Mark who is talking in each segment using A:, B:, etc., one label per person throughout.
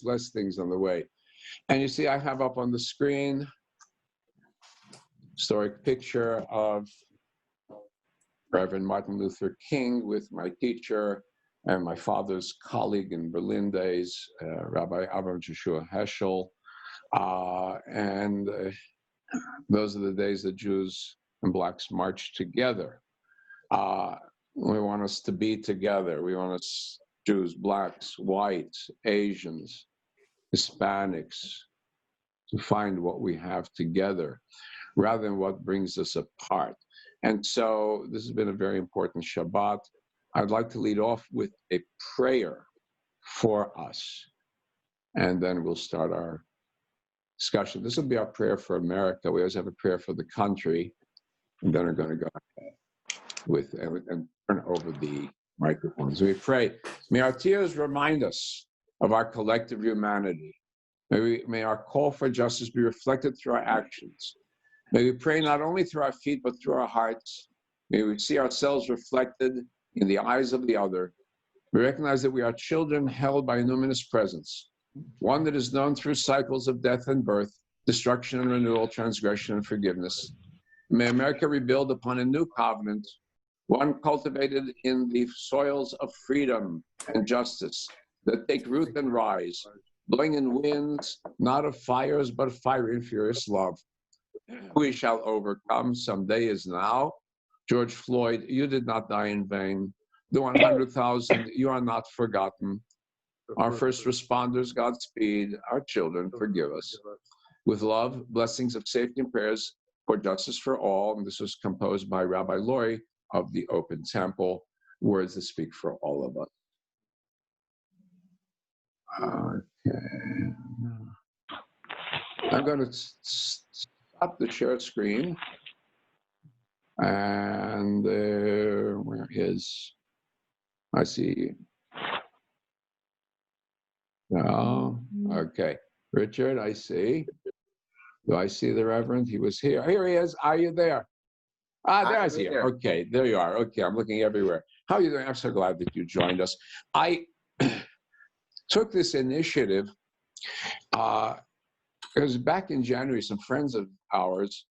A: less things on the way. And you see, I have up on the screen historic picture of Reverend Martin Luther King with my teacher and my father's colleague in Berlin days, Rabbi Joshua Heschel. Those are the days that Jews and Blacks marched together. We want us to be together. We want us, Jews, Blacks, whites, Asians, Hispanics, to find what we have together rather than what brings us apart. And so this has been a very important Shabbat. I'd like to lead off with a prayer for us, and then we'll start our discussion. This will be our prayer for America. We always have a prayer for the country, and then we're going to go ahead with and turn over the microphones. We pray, may our tears remind us of our collective humanity. May our call for justice be reflected through our actions. May we pray not only through our feet, but through our hearts. May we see ourselves reflected in the eyes of the other. We recognize that we are children held by a numinous presence, one that is known through cycles of death and birth, destruction and renewal, transgression and forgiveness. May America rebuild upon a new covenant, one cultivated in the soils of freedom and justice that take root and rise, blowing in winds, not of fires, but of fiery and furious love. We shall overcome. Someday is now. George Floyd, you did not die in vain. The 100,000, you are not forgotten. Our first responders, Godspeed. Our children, forgive us. With love, blessings of safety and prayers for justice for all. And this was composed by Rabbi Lori of the Open Temple. Words that speak for all of us. Okay. I'm going to stop the share screen. And where is, I see. Oh, okay. Richard, I see. Do I see the Reverend? He was here. Here he is. Are you there? There I see you. Okay, there you are. Okay, I'm looking everywhere. How are you doing? I'm so glad that you joined us. I took this initiative because back in January, some friends of ours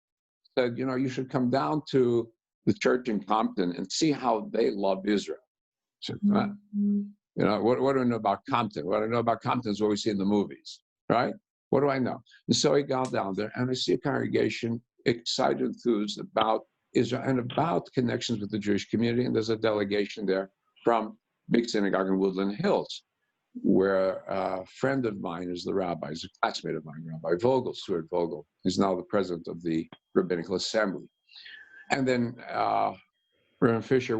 A: said, you know, you should come down to the church in Compton and see how they love Israel. I said, you know, what do I know about Compton? What I know about Compton is what we see in the movies, right? What do I know? And so I got down there and I see a congregation excited, enthused about Israel and about connections with the Jewish community. And there's a delegation there from Big Synagogue in Woodland Hills, where a friend of mine is the rabbi, is a classmate of mine, Rabbi Vogel, Stuart Vogel. He's now the president of the Rabbinical Assembly. And then Reverend Fisher,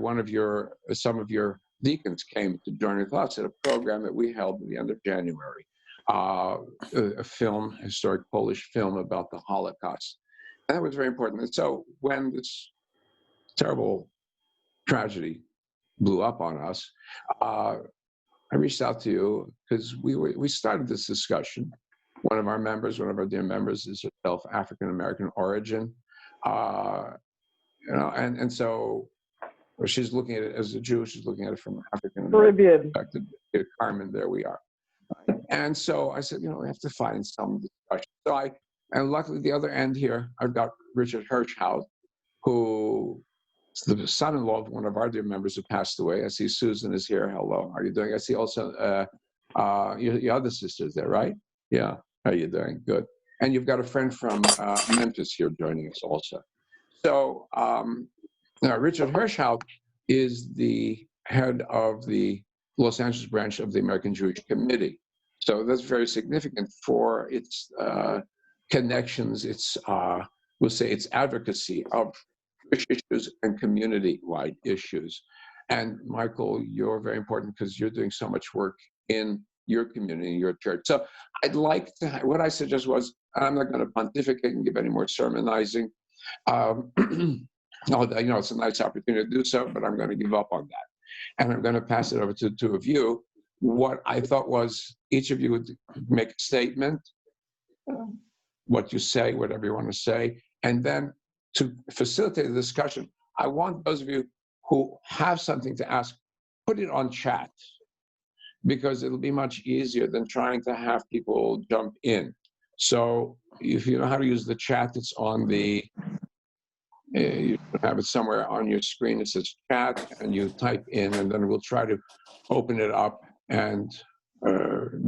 A: some of your deacons came to join with us at a program that we held at the end of January, a historic Polish film about the Holocaust. And that was very important. And so when this terrible tragedy blew up on us, I reached out to you because we started this discussion. One of our dear members is of African-American origin. You know, and so she's looking at it as a Jew, she's looking at it from African-American perspective. Carmen, there we are. And so I said, you know, we have to find some discussion. And luckily the other end here, I've got Richard Hirschhaut, who is the son-in-law of one of our dear members who passed away. I see Susan is here. Hello, how are you doing? I see also your other sisters there, right? Yeah, how are you doing? Good. And you've got a friend from Memphis here joining us also. So Richard Hirschhaut is the head of the Los Angeles branch of the American Jewish Committee. So that's very significant for its connections, its, we'll say its advocacy of Jewish issues and community-wide issues. And Michael, you're very important because you're doing so much work in your community, your church. So I'd like to, what I suggest was, I'm not going to pontificate and give any more sermonizing. You know, it's a nice opportunity to do so, but I'm going to give up on that. And I'm going to pass it over to the two of you. What I thought was each of you would make a statement, what you say, whatever you want to say. And then to facilitate the discussion, I want those of you who have something to ask, put it on chat. because it'll be much easier than trying to have people jump in. So if you know how to use the chat, it's on the, you have it somewhere on your screen. It says chat, and you type in, and then we'll try to open it up and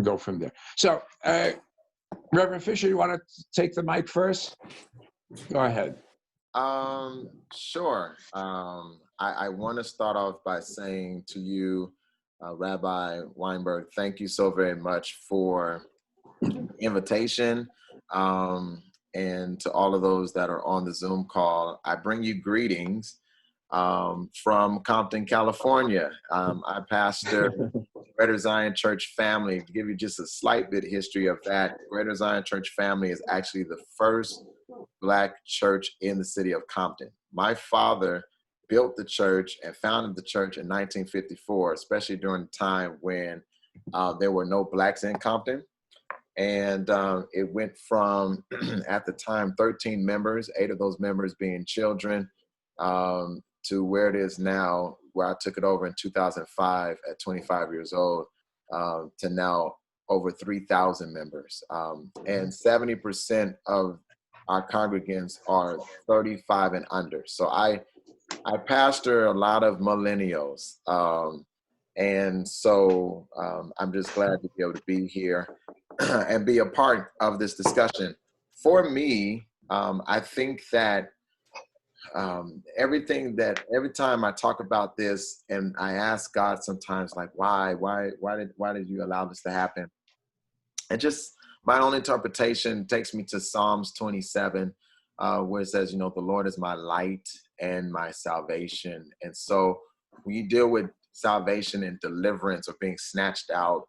A: go from there. So, Reverend Fisher, you want to take the mic first? Go ahead.
B: Sure. I want to start off by saying to you, Rabbi Weinberg, thank you so very much for the invitation. And to all of those that are on the Zoom call, I bring you greetings from Compton, California. I pastor Greater Zion Church Family. To give you just a slight bit of history of that, Greater Zion Church Family is actually the first Black church in the city of Compton. My father built the church and founded the church in 1954, especially during the time when there were no Blacks in Compton. And it went from, at the time, 13 members, 8 of those members being children, to where it is now, where I took it over in 2005 at 25 years old, to now over 3,000 members. And 70% of our congregants are 35 and under. So I pastor a lot of millennials. And so I'm just glad to be able to be here and be a part of this discussion. For me, I think that every time I talk about this, and I ask God sometimes, like, why did you allow this to happen? And just my own interpretation takes me to Psalms 27, where it says, the Lord is my light and my salvation. And so when you deal with salvation and deliverance or being snatched out,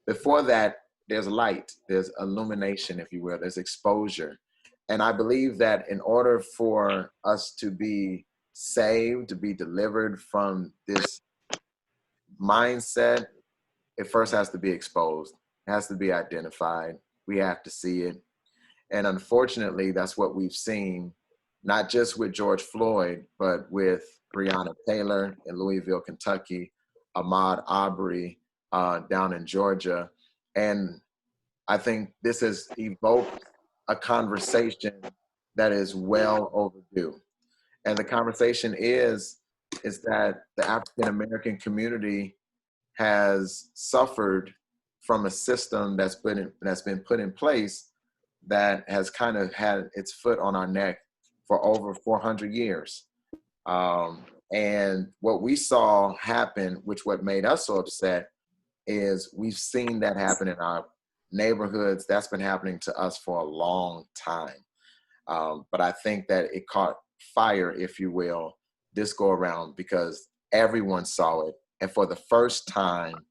B: before that, there's light, there's illumination, if you will, there's exposure. And I believe that in order for us to be saved, to be delivered from this mindset, it first has to be exposed. It has to be identified. We have to see it. And unfortunately, that's what we've seen, not just with George Floyd, but with Breonna Taylor in Louisville, Kentucky, Ahmaud Arbery down in Georgia. And I think this has evoked a conversation that is well overdue. And the conversation is that the African-American community has suffered from a system that's been put in place that has kind of had its foot on our neck for over 400 years. And what we saw happen, what made us so upset, is we've seen that happen in our neighborhoods. That's been happening to us for a long time. But I think that it caught fire, if you will, this go around, because everyone saw it. And for the first time,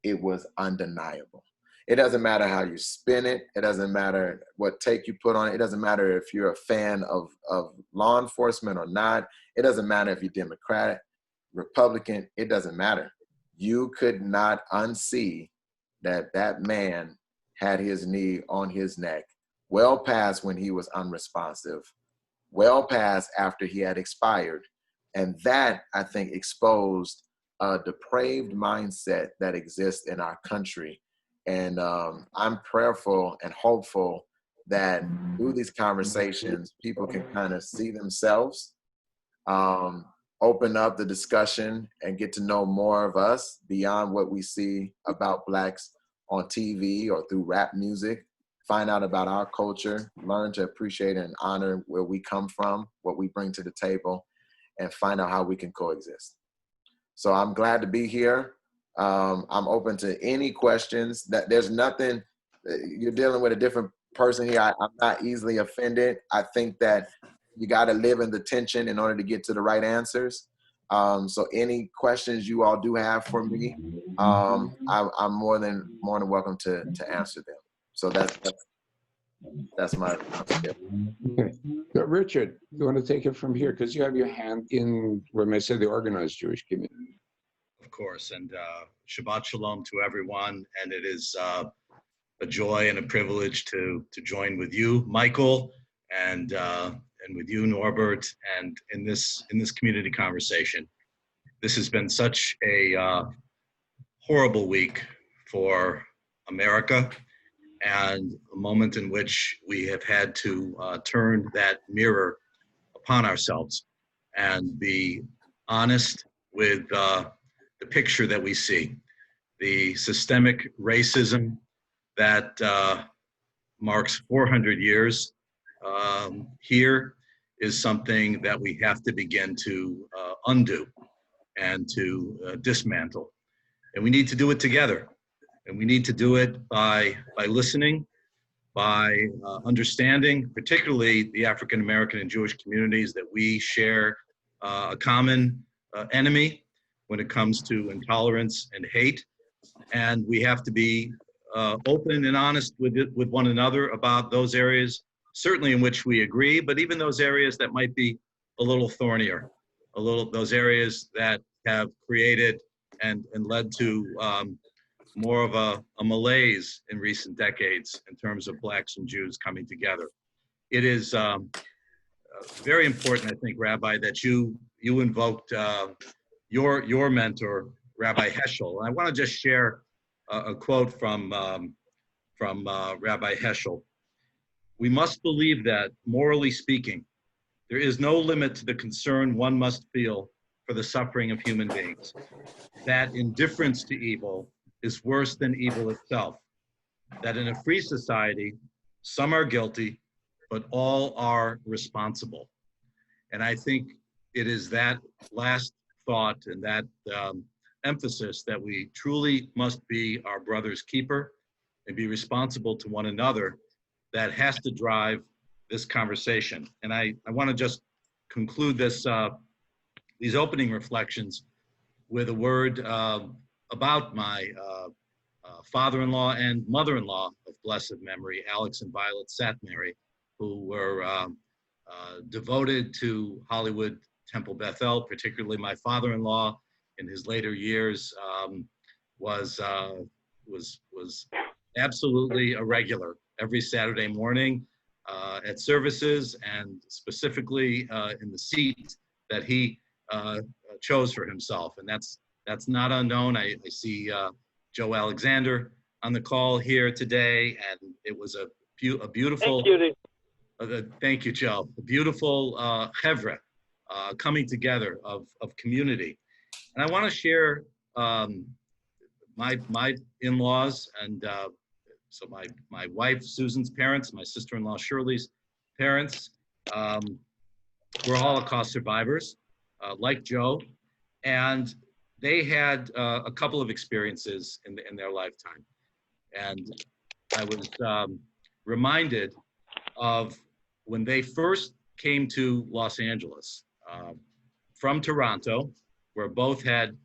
B: it was undeniable. It doesn't matter how you spin it. It doesn't matter what take you put on it. It doesn't matter if you're a fan of law enforcement or not. It doesn't matter if you're Democrat, Republican. It doesn't matter. You could not unsee that man had his knee on his neck, well past when he was unresponsive, well past after he had expired. And that, I think, exposed a depraved mindset that exists in our country. And I'm prayerful and hopeful that through these conversations, people can kind of see themselves, open up the discussion, and get to know more of us beyond what we see about Blacks on TV or through rap music, find out about our culture, learn to appreciate and honor where we come from, what we bring to the table, and find out how we can coexist. So I'm glad to be here. I'm open to any questions. That there's nothing, you're dealing with a different person here. I'm not easily offended. I think that you got to live in the tension in order to get to the right answers. So any questions you all do have for me, I'm more than welcome to answer them. So that's my tip.
A: Okay. So Richard, you want to take it from here, because you have your hand in, we may say, the organized Jewish community.
C: Of course, and Shabbat Shalom to everyone. And it is a joy and a privilege to join with you, Michael, and with you, Norbert, and in this community conversation. This has been such a horrible week for America, and a moment in which we have had to turn that mirror upon ourselves and be honest with the picture that we see. The systemic racism that marks 400 years here is something that we have to begin to undo and to dismantle. And we need to do it together. And we need to do it by listening, by understanding, particularly the African American and Jewish communities, that we share a common enemy when it comes to intolerance and hate. And we have to be open and honest with one another about those areas, certainly in which we agree, but even those areas that might be a little thornier, those areas that have created and led to more of a malaise in recent decades in terms of Blacks and Jews coming together. It is very important, I think, Rabbi, that you invoked your mentor, Rabbi Hirschhaut. And I want to just share a quote from Rabbi Hirschhaut. "We must believe that, morally speaking, there is no limit to the concern one must feel for the suffering of human beings. That indifference to evil is worse than evil itself. That in a free society, some are guilty, but all are responsible." And I think it is that last thought and that emphasis that we truly must be our brother's keeper and be responsible to one another that has to drive this conversation. And I want to just conclude these opening reflections with a word about my father-in-law and mother-in-law of blessed memory, Alex and Violet Satmary, who were devoted to Hollywood Temple Beth, particularly my father-in-law in his later years was absolutely a regular every Saturday morning at services, and specifically in the seat that he chose for himself. And that's not unknown. I see Joe Alexander on the call here today, and it was a beautiful. Thank you, Joe. A beautiful chevra coming together of community. And I want to share my in-laws, and so my wife Susan's parents, my sister-in-law Shirley's parents, were Holocaust survivors, like Joe, and they had a couple of experiences in their lifetime. And I was reminded of when they first came to Los Angeles from Toronto, where both had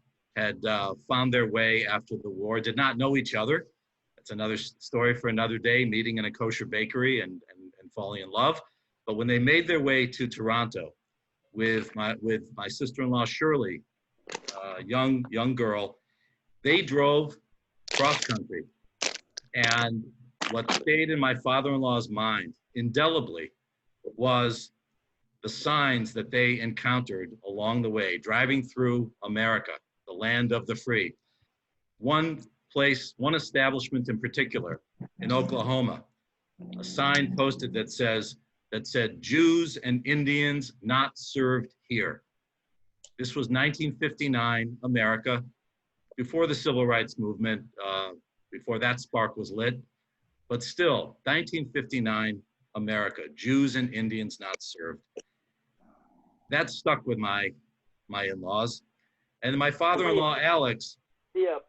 C: found their way after the war, did not know each other. That's another story for another day, meeting in a kosher bakery and falling in love. But when they made their way to Toronto with my sister-in-law Shirley, young girl, they drove cross country. And what stayed in my father-in-law's mind indelibly was the signs that they encountered along the way, driving through America, the land of the free. One establishment in particular in Oklahoma, a sign posted that said, "Jews and Indians not served here." This was 1959 America, before the Civil Rights Movement, before that spark was lit. But still, 1959 America, Jews and Indians not served. That stuck with my in-laws. And my father-in-law, Alex,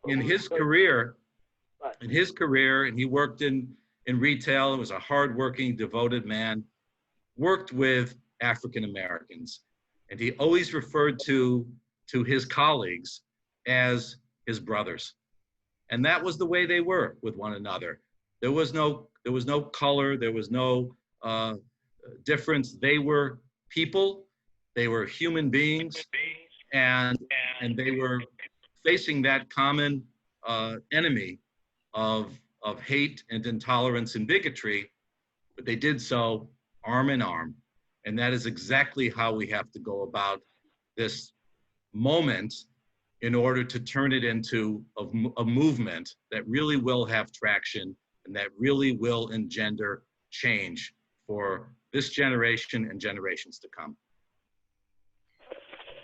C: in his career, and he worked in retail, and was a hardworking, devoted man, worked with African Americans. And he always referred to his colleagues as his brothers. And that was the way they were with one another. There was no color, there was no difference. They were people, they were human beings, and they were facing that common enemy of hate and intolerance and bigotry, but they did so arm in arm. And that is exactly how we have to go about this moment in order to turn it into a movement that really will have traction and that really will engender change for this generation and generations to come.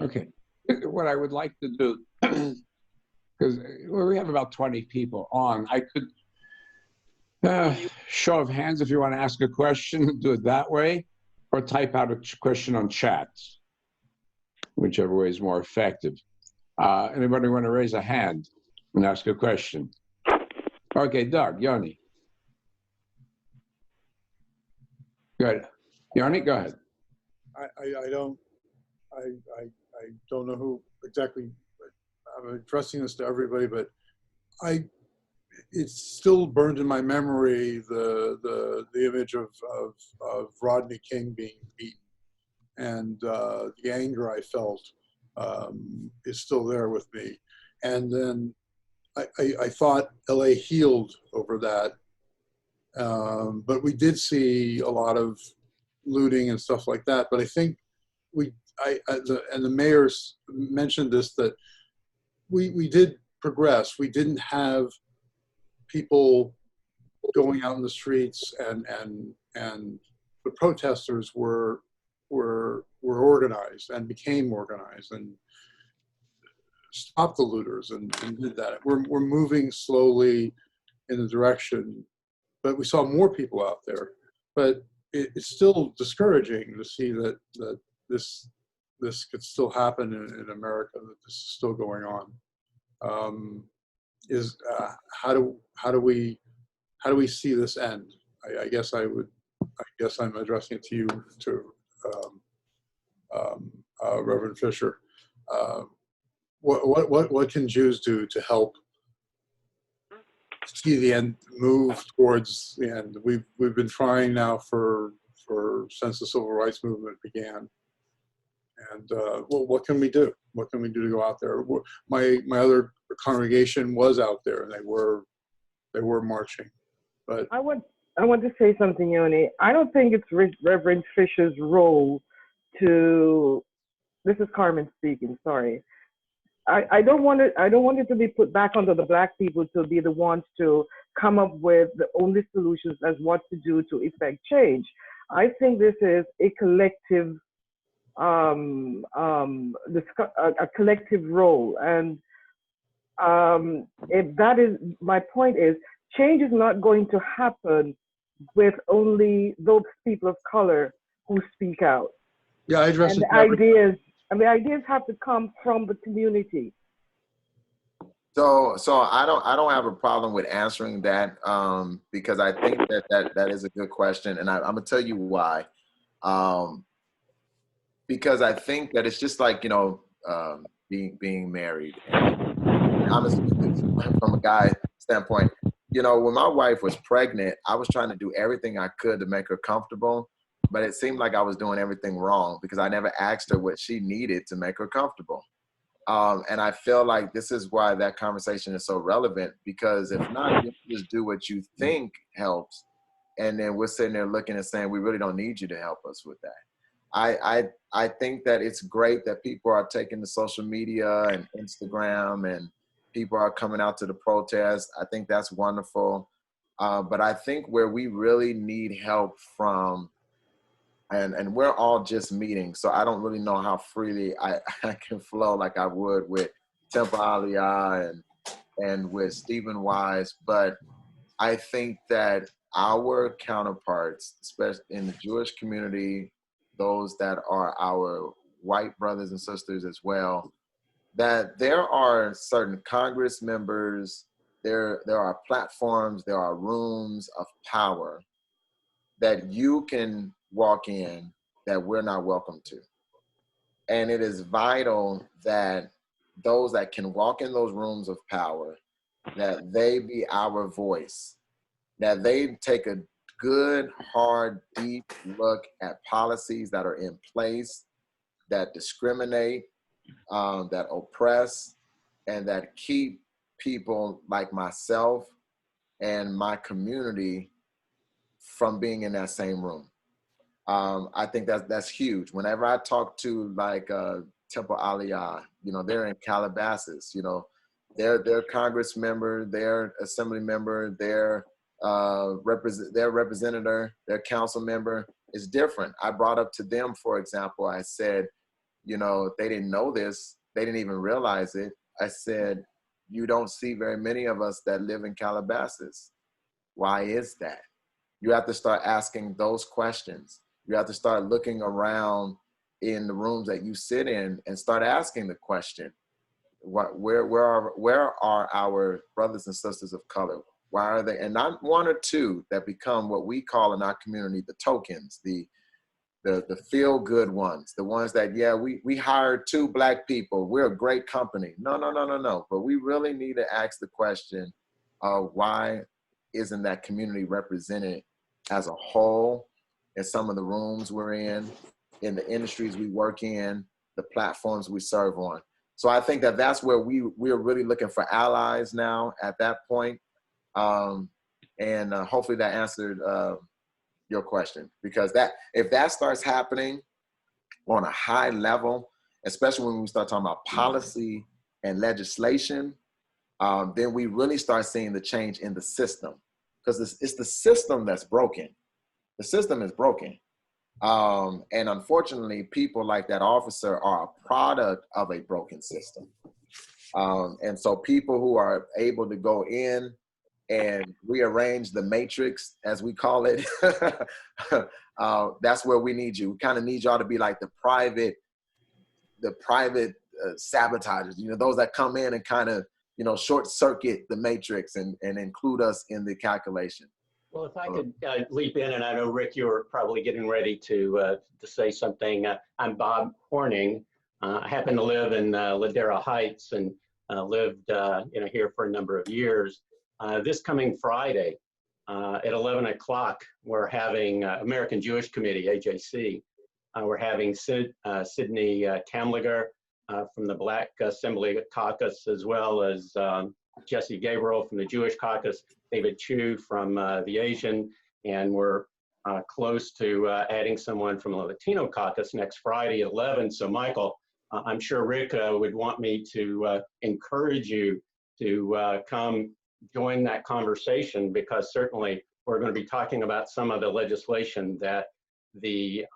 A: Okay. What I would like to do, because we have about 20 people on, I could show of hands if you want to ask a question, do it that way, or type out a question on chat, whichever way is more effective. Anybody want to raise a hand and ask a question? Okay, Doug, Yoni. Good. Yoni, go ahead.
D: I don't know who exactly. I'm addressing this to everybody, but it's still burned in my memory the image of Rodney King being beaten, and the anger I felt is still there with me. And then I thought LA healed over that, but we did see a lot of looting and stuff like that. But I think the mayors mentioned this, that we did progress. We didn't have people going out in the streets, and the protesters were organized and became organized and stopped the looters and did that. We're moving slowly in the direction, but we saw more people out there. But it's still discouraging to see that this could still happen in America, that this is still going on. How do we see this end? I guess I'm addressing it to you, to Reverend Fisher. What can Jews do to help see the end, move towards the end? We've been trying now since the civil rights movement began. And what can we do? What can we do to go out there? My other congregation was out there, and they were marching. But
E: I want to say something, Yoni. I don't think it's Reverend Fisher's role to. This is Carmen speaking. Sorry. I don't want it to be put back onto the Black people to be the ones to come up with the only solutions as what to do to effect change. I think this is a collective, a collective role, and if that is my point, is change is not going to happen with only those people of color who speak out.
D: yeah, I address
E: and
D: it.
E: the ideas have to come from the community.
B: So I don't have a problem with answering that, because I think that is a good question, and I'm gonna tell you why. Because I think that it's just like, being married. And honestly, from a guy standpoint, when my wife was pregnant, I was trying to do everything I could to make her comfortable, but it seemed like I was doing everything wrong because I never asked her what she needed to make her comfortable. And I feel like this is why that conversation is so relevant, because if not, you just do what you think helps. And then we're sitting there looking and saying, we really don't need you to help us with that. I think that it's great that people are taking to social media and Instagram, and people are coming out to the protest. I think that's wonderful. But I think where we really need help from, and we're all just meeting, so I don't really know how freely I can flow like I would with Temple Aliyah and with Stephen Wise, but I think that our counterparts, especially in the Jewish community, those that are our white brothers and sisters as well, that there are certain Congress members, there are platforms, there are rooms of power that you can walk in that we're not welcome to. And it is vital that those that can walk in those rooms of power, that they be our voice, that they take a good, hard, deep look at policies that are in place that discriminate, that oppress, and that keep people like myself and my community from being in that same room. I think that's huge. Whenever I talk to like Temple Aliyah, You know, they're in Calabasas. You know, their Congress member, their assembly member, their representative, their council member is different. I brought up to them, for example, I said, you know, they didn't know this, they didn't even realize it. I said, you don't see very many of us that live in Calabasas. Why is that? You have to start asking those questions. You have to start looking around in the rooms that you sit in and start asking the question, where are our brothers and sisters of color? Why are they, and not one or two that become what we call in our community the tokens, the feel-good ones, the ones that, yeah, we hired 2 Black people, we're a great company. No. But we really need to ask the question of why isn't that community represented as a whole in some of the rooms we're in the industries we work in, the platforms we serve on. So I think that that's where we're really looking for allies now at that point. And hopefully that answered your question, because if that starts happening on a high level, especially when we start talking about policy and legislation, then we really start seeing the change in the system, because it's the system that's broken. The system is broken. And unfortunately, people like that officer are a product of a broken system. And so people who are able to go in and rearrange the matrix, as we call it, that's where we need you. We kind of need y'all to be like the private sabotagers, you know, those that come in and kind of, you know, short circuit the matrix and include us in the calculation.
F: Well, if I could leap in, and I know, Rick, you were probably getting ready to say something. I'm Bob Horning. I happen to live in Ladera Heights and lived here for a number of years. This coming Friday at 11 o'clock, we're having American Jewish Committee, AJC. We're having Sydney Kamliger from the Black Assembly Caucus, as well as Jesse Gabriel from the Jewish Caucus, David Chu from the Asian, and we're close to adding someone from the Latino Caucus next Friday at 11. So Michael, I'm sure Rick would want me to encourage you to come join that conversation, because certainly we're going to be talking about some of the legislation that the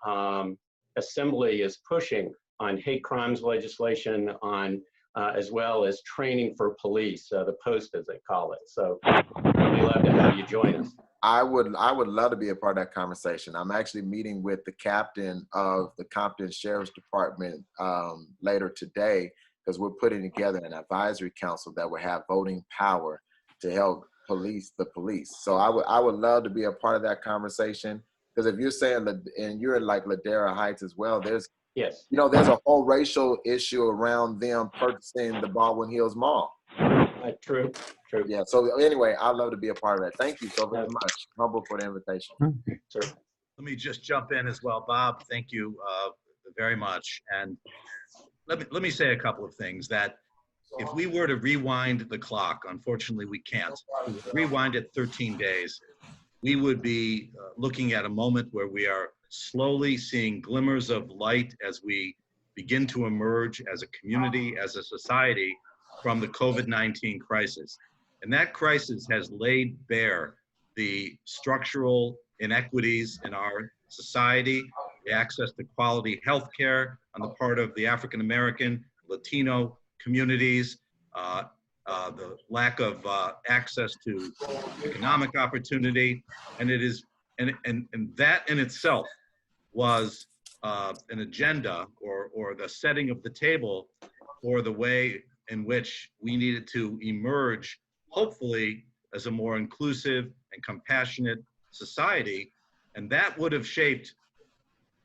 F: Assembly is pushing on hate crimes legislation, on as well as training for police, the post as they call it. So we'd love to have you join us.
B: I would love to be a part of that conversation. I'm actually meeting with the captain of the Compton Sheriff's Department later today, because we're putting together an advisory council that will have voting power to help police the police. So I would love to be a part of that conversation, because if you're saying that, and you're in like Ladera Heights as well, there's there's a whole racial issue around them purchasing the Baldwin Hills Mall.
F: True.
B: Yeah. So anyway, I'd love to be a part of that. Thank you so very much. Humble for the invitation.
F: Sure.
C: Let me just jump in as well, Bob. Thank you very much. And let me say a couple of things. That if we were to rewind the clock, unfortunately we can't. Rewind it 13 days, we would be looking at a moment where we are slowly seeing glimmers of light as we begin to emerge as a community, as a society, from the COVID-19 crisis. And that crisis has laid bare the structural inequities in our society, the access to quality health care on the part of the African-American, Latino communities, the lack of access to economic opportunity. And it is, and that in itself was an agenda or the setting of the table for the way in which we needed to emerge, hopefully, as a more inclusive and compassionate society. And that would have shaped,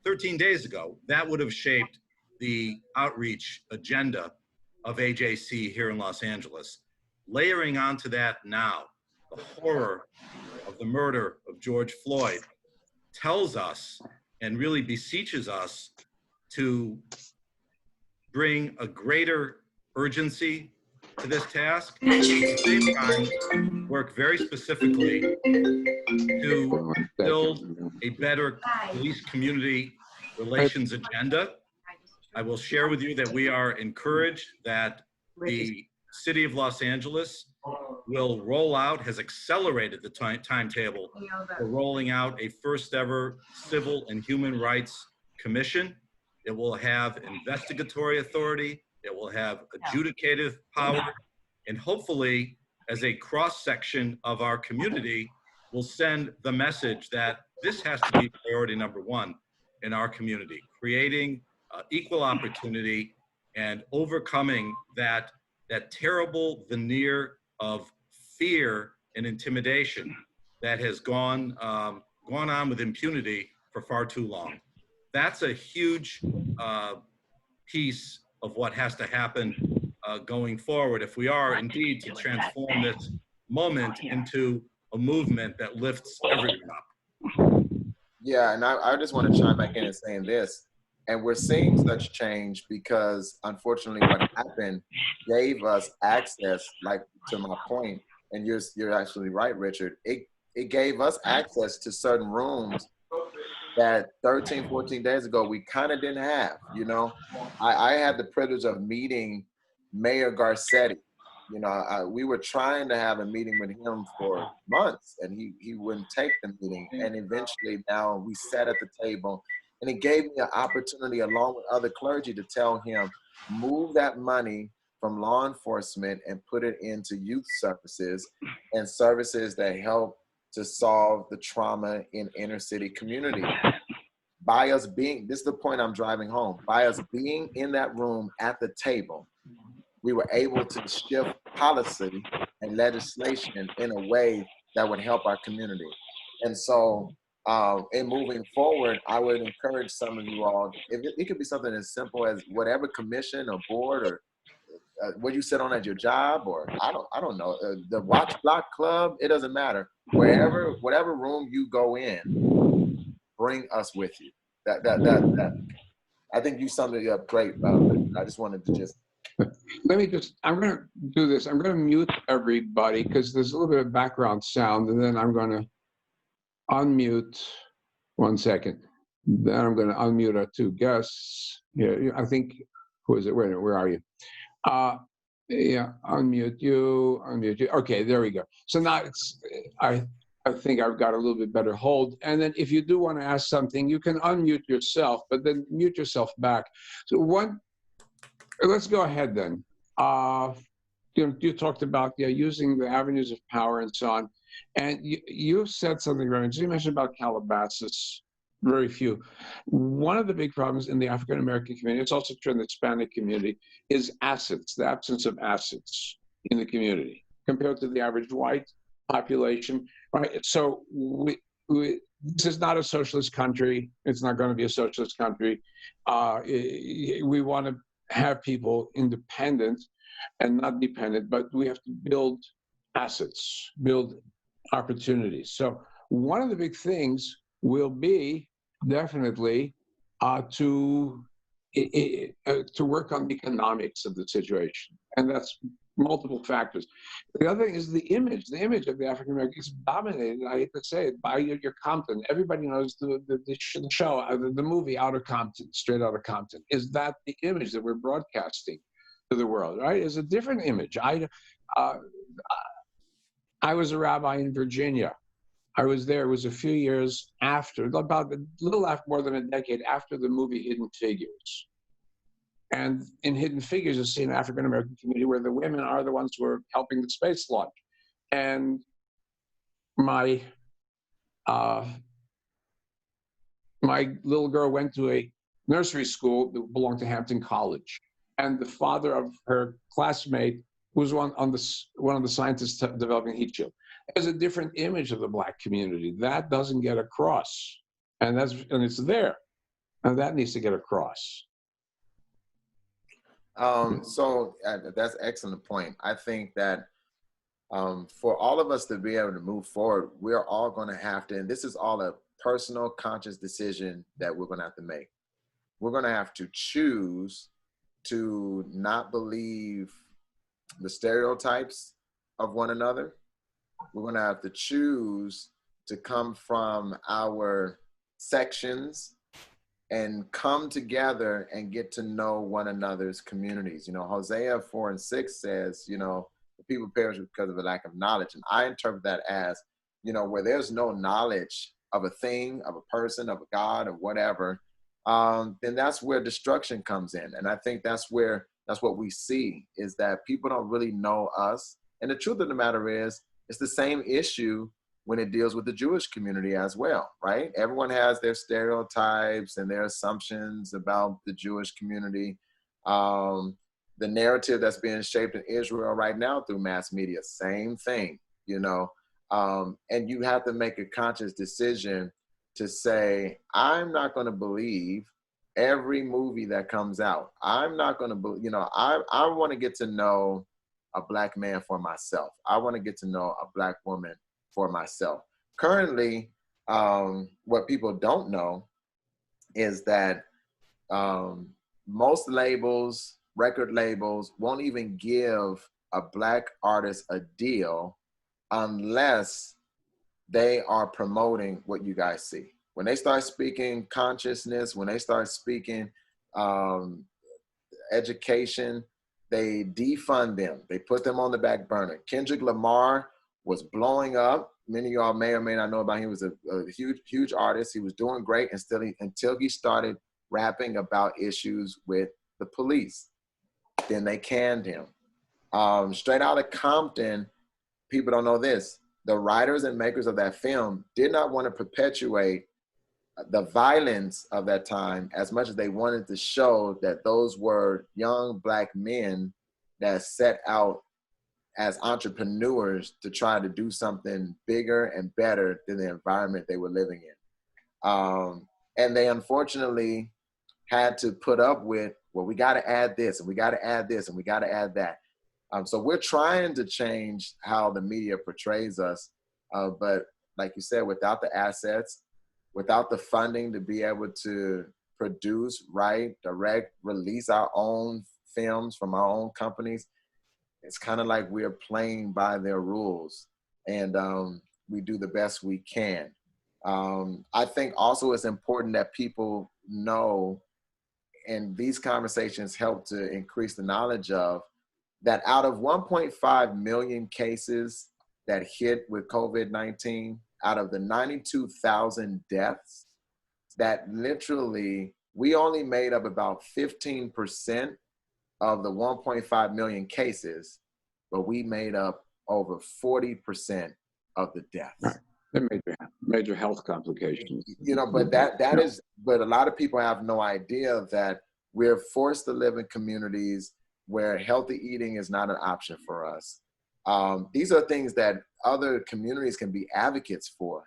C: 13 days ago, that would have shaped the outreach agenda of AJC here in Los Angeles. Layering onto that now, the horror of the murder of George Floyd tells us and really beseeches us to bring a greater urgency to this task, and at the same time work very specifically to build a better police community relations agenda I will share with you that we are encouraged that the city of Los Angeles will roll out, has accelerated the timetable for rolling out a first ever Civil and Human Rights Commission. It will have investigatory authority. It will have adjudicative power. And hopefully, as a cross-section of our community, will send the message that this has to be priority number one in our community, creating equal opportunity and overcoming that terrible veneer of fear and intimidation that has gone on with impunity for far too long. That's a huge piece of what has to happen going forward if we are indeed to transform this moment into a movement that lifts everyone up.
B: Yeah, and I just want to chime back in and saying this, and we're seeing such change because unfortunately what happened gave us access, like to my point, and you're actually right, Richard, it gave us access to certain rooms that 13, 14 days ago we kind of didn't have, you know. I had the privilege of meeting Mayor Garcetti. You know, we were trying to have a meeting with him for months, and he wouldn't take the meeting. And eventually now we sat at the table, and it gave me an opportunity along with other clergy to tell him, move that money from law enforcement and put it into youth services and services that help to solve the trauma in inner city community. By us being, this is the point I'm driving home, by us being in that room at the table, we were able to shift policy and legislation in a way that would help our community. And so in moving forward, I would encourage some of you all, if it could be something as simple as whatever commission or board or what you sit on at your job, or I don't know, the Watch Block Club, it doesn't matter. Whatever room you go in, bring us with you. That I think you summed it up great. I just wanted to just.
A: I'm going to do this. I'm going to mute everybody because there's a little bit of background sound, and then I'm going to unmute. 1 second. Then I'm going to unmute our two guests. Yeah, I think, who is it? Where are you? Yeah, unmute you. Okay, there we go. So now I think I've got a little bit better hold. And then if you do want to ask something, you can unmute yourself, but then mute yourself back. So let's go ahead then. You talked about using the avenues of power and so on. And you said something very interesting. You mentioned about Calabasas, very few. One of the big problems in the African American community, it's also true in the Hispanic community, is assets, the absence of assets in the community compared to the average white population, right? So this is not a socialist country. It's not going to be a socialist country. We want to have people independent and not dependent, but we have to build assets, build opportunities. So one of the big things will be definitely to work on the economics of the situation, and that's multiple factors. The other thing is the image. The image of the African American is dominated, I hate to say it, by your Compton. Everybody knows the show, the movie Out of Compton, Straight Out of Compton. Is that the image that we're broadcasting to the world, right? It's a different image. I was a rabbi in Virginia. I was there. It was a few years after, about a little after, more than a decade after the movie Hidden Figures. And in Hidden Figures, you see an African American community where the women are the ones who are helping the space launch. And my little girl went to a nursery school that belonged to Hampton College, and the father of her classmate was one of the scientists developing heat shield. There's a different image of the Black community that doesn't get across, and it's there, and that needs to get across.
B: So that's an excellent point. I think that for all of us to be able to move forward, we're all going to have to, and this is all a personal, conscious decision that we're going to have to make. We're going to have to choose to not believe the stereotypes of one another. We're going to have to choose to come from our sections and come together and get to know one another's communities. Hosea 4:6 says, the people perish because of a lack of knowledge. And I interpret that as, where there's no knowledge of a thing, of a person, of a God, of whatever, then that's where destruction comes in. And I think that's what we see, is that people don't really know us. And the truth of the matter is, it's the same issue when it deals with the Jewish community as well, right? Everyone has their stereotypes and their assumptions about the Jewish community. The narrative that's being shaped in Israel right now through mass media, same thing, and you have to make a conscious decision to say, I'm not going to believe every movie that comes out. I'm not going to believe, I want to get to know a Black man for myself. I want to get to know a Black woman for myself. Currently, what people don't know is that most labels, record labels, won't even give a Black artist a deal unless they are promoting what you guys see. When they start speaking consciousness, when they start speaking education, they defund them. They put them on the back burner. Kendrick Lamar was blowing up. Many of y'all may or may not know about him. He was a huge artist. He was doing great until he started rapping about issues with the police. Then they canned him. Straight out of Compton, people don't know this. The writers and makers of that film did not want to perpetuate the violence of that time as much as they wanted to show that those were young Black men that set out as entrepreneurs to try to do something bigger and better than the environment they were living in. And they unfortunately had to put up with, well, we got to add this, and we got to add this, and we got to add that. So we're trying to change how the media portrays us. But like you said, without the assets, without the funding to be able to produce, write, direct, release our own films from our own companies, it's kind of like we're playing by their rules, and we do the best we can. I think also it's important that people know, and these conversations help to increase the knowledge of, that out of 1.5 million cases that hit with COVID-19, out of the 92,000 deaths, that literally we only made up about 15% of the 1.5 million cases, but we made up over 40% of the deaths.
A: Right. The major health complications.
B: But but a lot of people have no idea that we're forced to live in communities where healthy eating is not an option for us. These are things that other communities can be advocates for.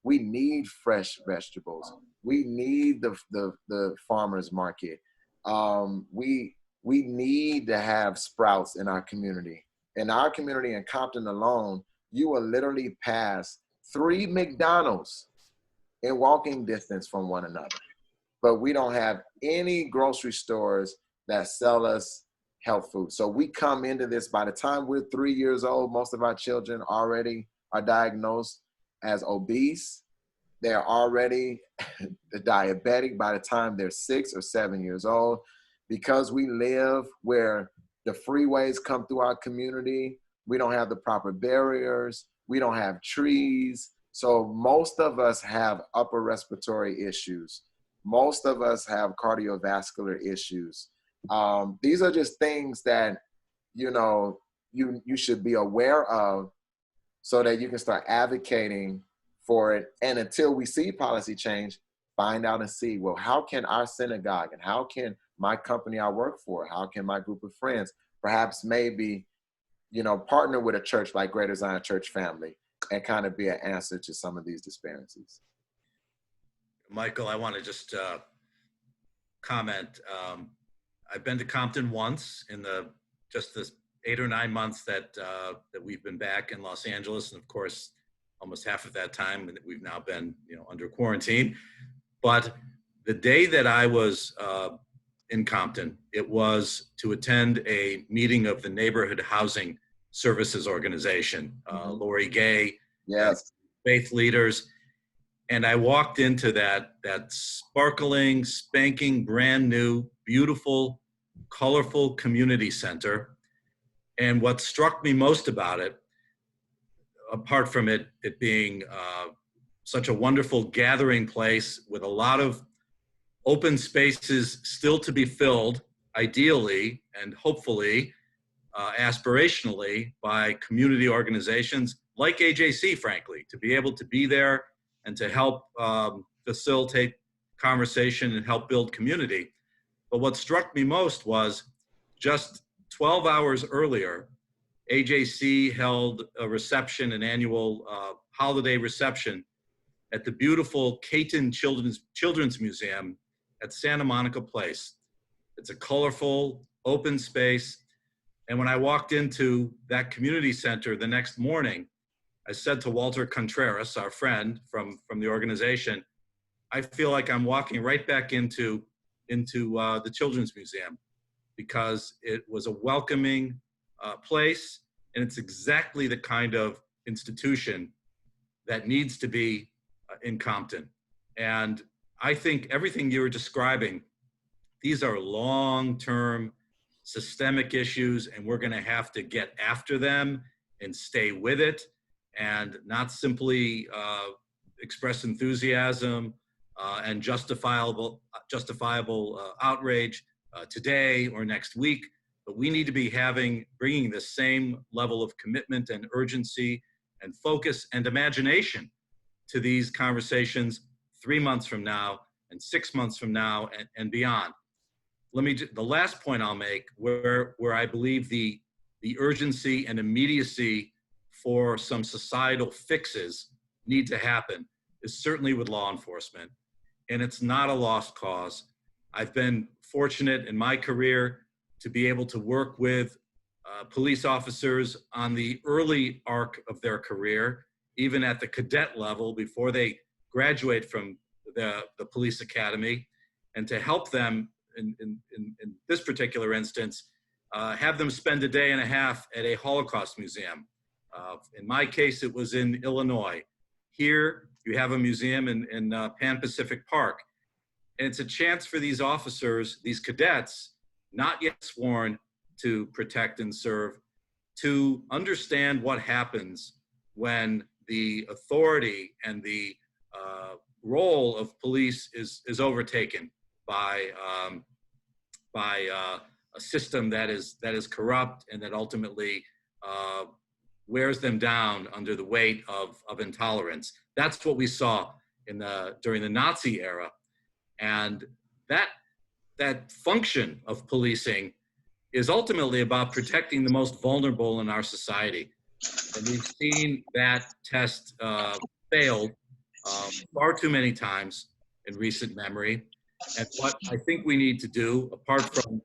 B: We need fresh vegetables. We need the farmer's market. We need to have Sprouts in our community. In our community in Compton alone, you will literally pass 3 McDonald's in walking distance from one another. But we don't have any grocery stores that sell us health food. So we come into this, by the time we're 3 years old, most of our children already are diagnosed as obese. They're already diabetic by the time they're 6 or 7 years old. Because we live where the freeways come through our community, we don't have the proper barriers, we don't have trees. So most of us have upper respiratory issues. Most of us have cardiovascular issues. These are just things that, you should be aware of so that you can start advocating for it. And until we see policy change, find out and see, well, how can our synagogue and how can my company I work for, how can my group of friends perhaps maybe, partner with a church like Greater Zion Church Family and kind of be an answer to some of these disparities.
C: Michael, I want to just comment. I've been to Compton once in just this 8 or 9 months that we've been back in Los Angeles, and of course, almost half of that time we've now been under quarantine. But the day that I was in Compton, it was to attend a meeting of the Neighborhood Housing Services Organization. Lori Gay,
B: yes,
C: faith leaders. And I walked into that sparkling, spanking, brand new, beautiful, colorful community center. And what struck me most about it, apart from it being such a wonderful gathering place with a lot of open spaces still to be filled, ideally and hopefully, aspirationally, by community organizations like AJC, frankly, to be able to be there and to help facilitate conversation and help build community. But what struck me most was just 12 hours earlier, AJC held a reception, an annual holiday reception at the beautiful Compton Children's Museum at Santa Monica Place. It's a colorful, open space. And when I walked into that community center the next morning, I said to Walter Contreras, our friend from the organization, I feel like I'm walking right back into the Children's Museum, because it was a welcoming place, and it's exactly the kind of institution that needs to be in Compton. And I think everything you were describing, these are long-term systemic issues, and we're going to have to get after them and stay with it, and not simply express enthusiasm and justifiable outrage today or next week, but we need to be bringing the same level of commitment and urgency and focus and imagination to these conversations 3 months from now and 6 months from now and beyond. The last point I'll make, where I believe the urgency and immediacy for some societal fixes need to happen, is certainly with law enforcement. And it's not a lost cause. I've been fortunate in my career to be able to work with police officers on the early arc of their career, even at the cadet level before they graduate from the police academy, and to help them in this particular instance, have them spend a day and a half at a Holocaust museum. In my case, it was in Illinois. Here, you have a museum in Pan Pacific Park. And it's a chance for these officers, these cadets, not yet sworn to protect and serve, to understand what happens when the authority and the role of police is overtaken by a system that is corrupt and that ultimately wears them down under the weight of intolerance. That's what we saw during the Nazi era. And that function of policing is ultimately about protecting the most vulnerable in our society. And we've seen that test failed far too many times in recent memory. And what I think we need to do, apart from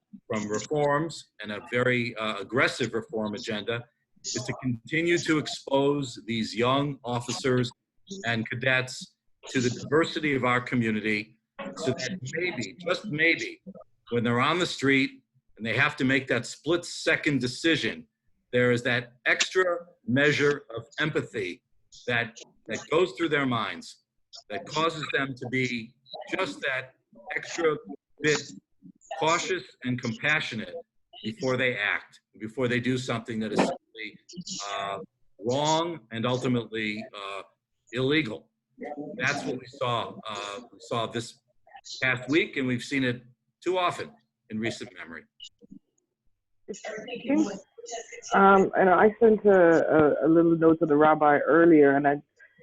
C: reforms and a very aggressive reform agenda, is to continue to expose these young officers and cadets to the diversity of our community, so that maybe, just maybe, when they're on the street and they have to make that split-second decision, there is that extra measure of empathy that goes through their minds, that causes them to be just that extra bit cautious and compassionate before they act, before they do something that is simply wrong and ultimately illegal. That's what we saw. We saw this past week, and we've seen it too often in recent memory.
E: And I sent a little note to the rabbi earlier, and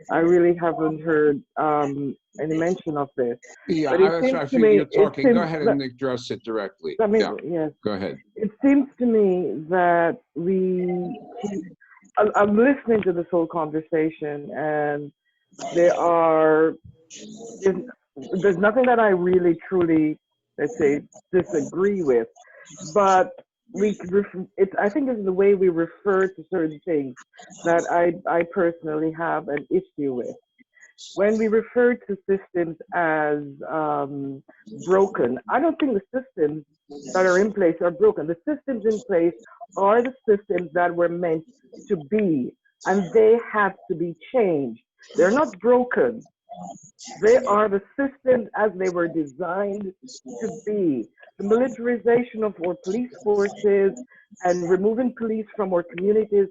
E: I really haven't heard any mention of this.
A: Yeah,
E: but
A: I figured you're talking. Go ahead and address it directly.
E: Yes.
A: Go ahead.
E: It seems to me that I'm listening to this whole conversation, and there's nothing that I really truly, let's say, disagree with, but I think it's the way we refer to certain things that I personally have an issue with. When we refer to systems as broken, I don't think the systems that are in place are broken. The systems in place are the systems that were meant to be, and they have to be changed. They're not broken. They are the systems as they were designed to be. The militarization of our police forces and removing police from our communities,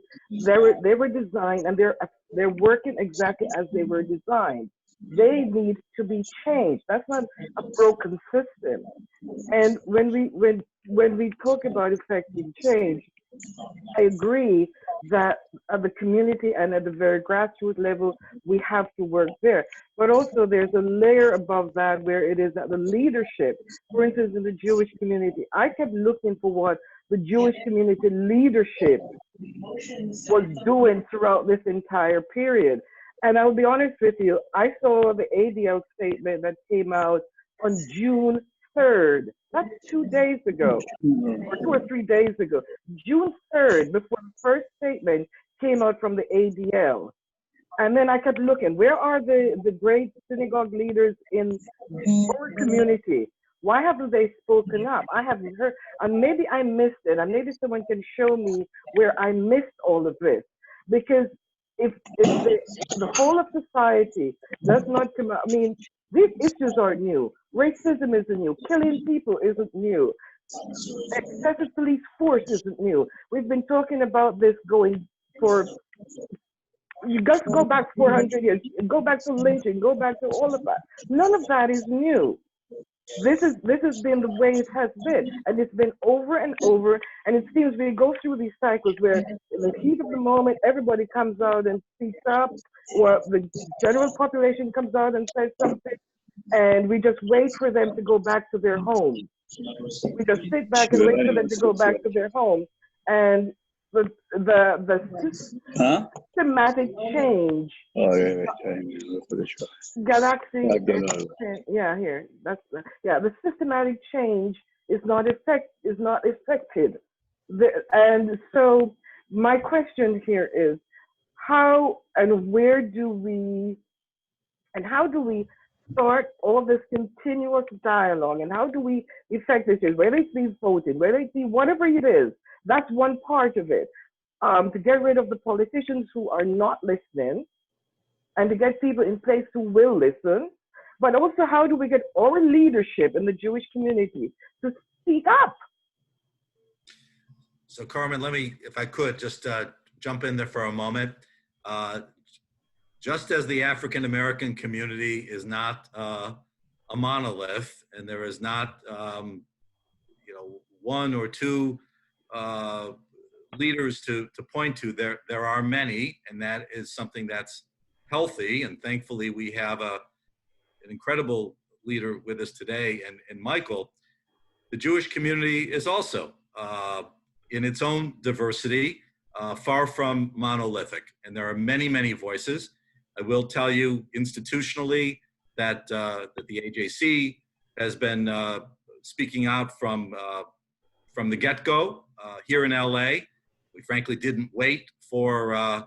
E: they were designed, and they're working exactly as they were designed. They need to be changed. That's not a broken system. And when we talk about effecting change, I agree that at the community and at the very grassroots level, we have to work there. But also there's a layer above that where it is at the leadership. For instance, in the Jewish community, I kept looking for what the Jewish community leadership was doing throughout this entire period. And I'll be honest with you, I saw the ADL statement that came out on June 3rd. That's 2 days ago, or 2 or 3 days ago. June 3rd, before the first statement came out from the ADL. And then I kept looking, where are the great synagogue leaders in our community? Why haven't they spoken up? I haven't heard, and maybe I missed it, and maybe someone can show me where I missed all of this. Because if the whole of society does not come out, I mean, these issues aren't new. Racism isn't new. Killing people isn't new. Excessive police force isn't new. We've been talking about this going for, you just go back 400 years, go back to lynching, go back to all of that. None of that is new. This has been the way it has been, and it's been over and over. And it seems we go through these cycles where, in the heat of the moment, everybody comes out and speaks up, or the general population comes out and says something, and we just wait for them to go back to their homes. We just sit back and wait for them to go back to their homes, and the systematic change. Galaxy. Yeah, here. The systematic change is not affected. And so my question here is, how and where do we, and how do we start all this continuous dialogue, and how do we effect this change, whether it's be voting, whether it be whatever it is. That's one part of it. To get rid of the politicians who are not listening, and to get people in place who will listen. But also, how do we get our leadership in the Jewish community to speak up?
C: So Carmen, let me, if I could, just jump in there for a moment. Just as the African-American community is not a monolith, and there is not, one or two leaders to point to, there are many, and that is something that's healthy. And thankfully, we have an incredible leader with us today, and Michael. The Jewish community is also, in its own diversity, far from monolithic, and there are many, many voices. I will tell you institutionally that the AJC has been speaking out from the get-go here in LA. We frankly didn't wait for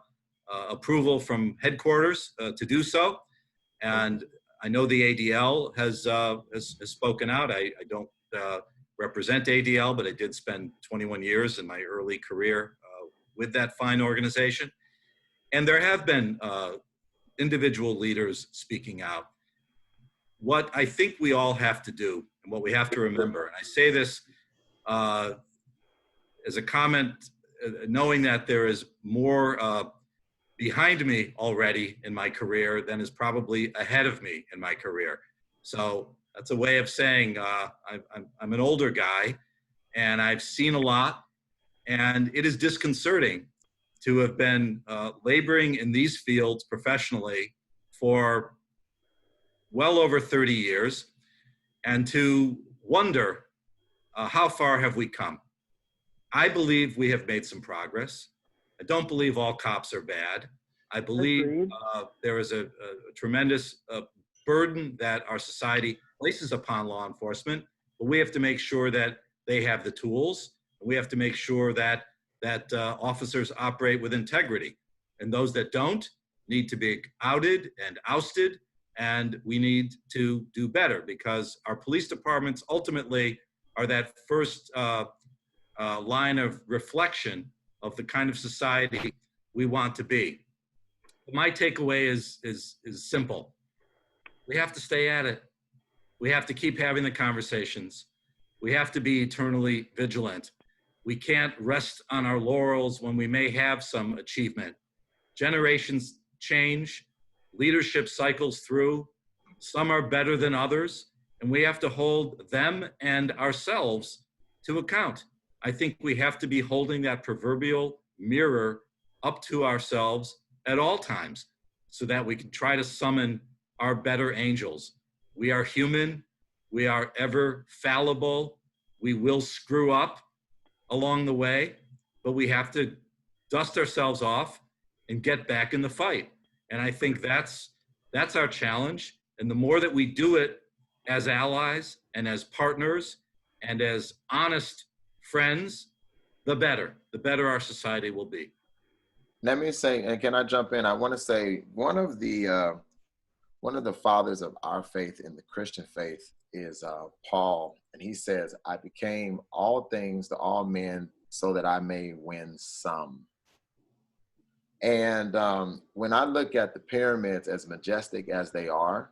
C: approval from headquarters to do so, and I know the ADL has spoken out. I don't represent ADL, but I did spend 21 years in my early career with that fine organization, and there have been individual leaders speaking out. What I think we all have to do, and what we have to remember, and I say this as a comment, knowing that there is more behind me already in my career than is probably ahead of me in my career. So that's a way of saying I'm an older guy, and I've seen a lot, and it is disconcerting to have been laboring in these fields professionally for well over 30 years, and to wonder how far have we come. I believe we have made some progress. I don't believe all cops are bad. I believe there is a tremendous burden that our society places upon law enforcement, but we have to make sure that they have the tools. We have to make sure that officers operate with integrity, and those that don't need to be outed and ousted, and we need to do better, because our police departments ultimately are that first line of reflection of the kind of society we want to be. My takeaway is simple. we have to stay at it. We have to keep having the conversations. We have to be eternally vigilant. We can't rest on our laurels when we may have some achievement. Generations change, leadership cycles through. Some are better than others, and we have to hold them and ourselves to account. I think we have to be holding that proverbial mirror up to ourselves at all times so that we can try to summon our better angels. We are human. We are ever fallible. We will screw up along the way, but we have to dust ourselves off and get back in the fight. And I think that's our challenge. And the more that we do it as allies and as partners and as honest friends, the better our society will be.
B: Let me say, and can I jump in? I want to say one of the fathers of our faith in the Christian faith is Paul, and he says, "I became all things to all men so that I may win some." And when I look at the pyramids, as majestic as they are,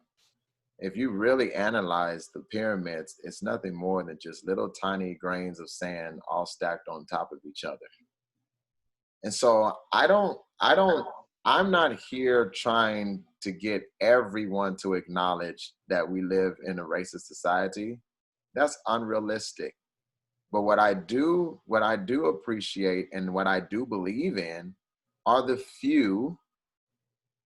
B: if you really analyze the pyramids, it's nothing more than just little tiny grains of sand all stacked on top of each other. And so I'm not here trying to get everyone to acknowledge that we live in a racist society. That's unrealistic. But what I do appreciate and what I do believe in are the few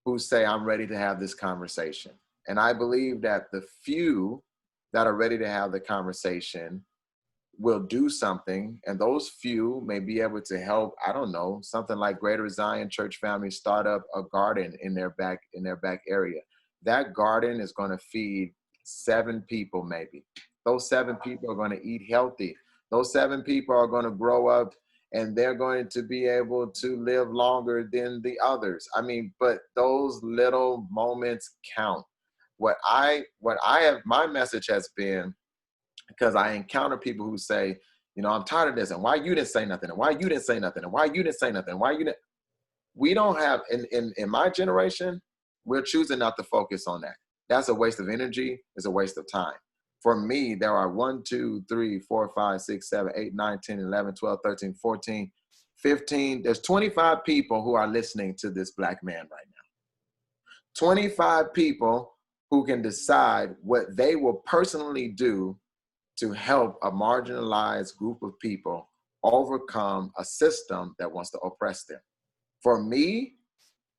B: who say, "I'm ready to have this conversation." And I believe that the few that are ready to have the conversation will do something, and those few may be able to help, I don't know, something like Greater Zion Church Family start up a garden in their back area. That garden is going to feed 7 people maybe. Those 7 people are going to eat healthy. Those 7 people are going to grow up and they're going to be able to live longer than the others. I mean, but those little moments count. What I have, my message has been, because I encounter people who say, "I'm tired of this, and why you didn't say nothing, and why you didn't say nothing, and why you didn't say nothing, and why you didn't." We don't have, in my generation, we're choosing not to focus on that. That's a waste of energy. It's a waste of time. For me, there are 1, 2, 3, 4, 5, 6, 7, 8, 9, 10, 11, 12, 13, 14, 15. There's 25 people who are listening to this Black man right now. 25 people who can decide what they will personally do to help a marginalized group of people overcome a system that wants to oppress them. For me,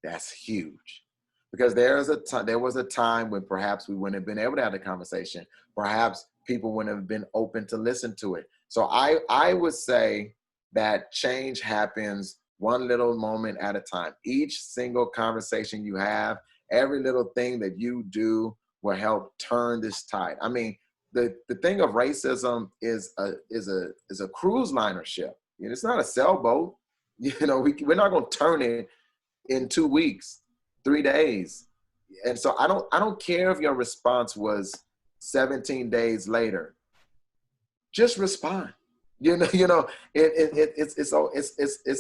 B: that's huge. Because there was a time when perhaps we wouldn't have been able to have the conversation. Perhaps people wouldn't have been open to listen to it. So I would say that change happens one little moment at a time. Each single conversation you have, every little thing that you do will help turn this tide. I mean, the thing of racism is a cruise liner ship. It's not a sailboat. We're not going to turn it in 2 weeks, 3 days. And so I don't care if your response was 17 days later. Just respond. It's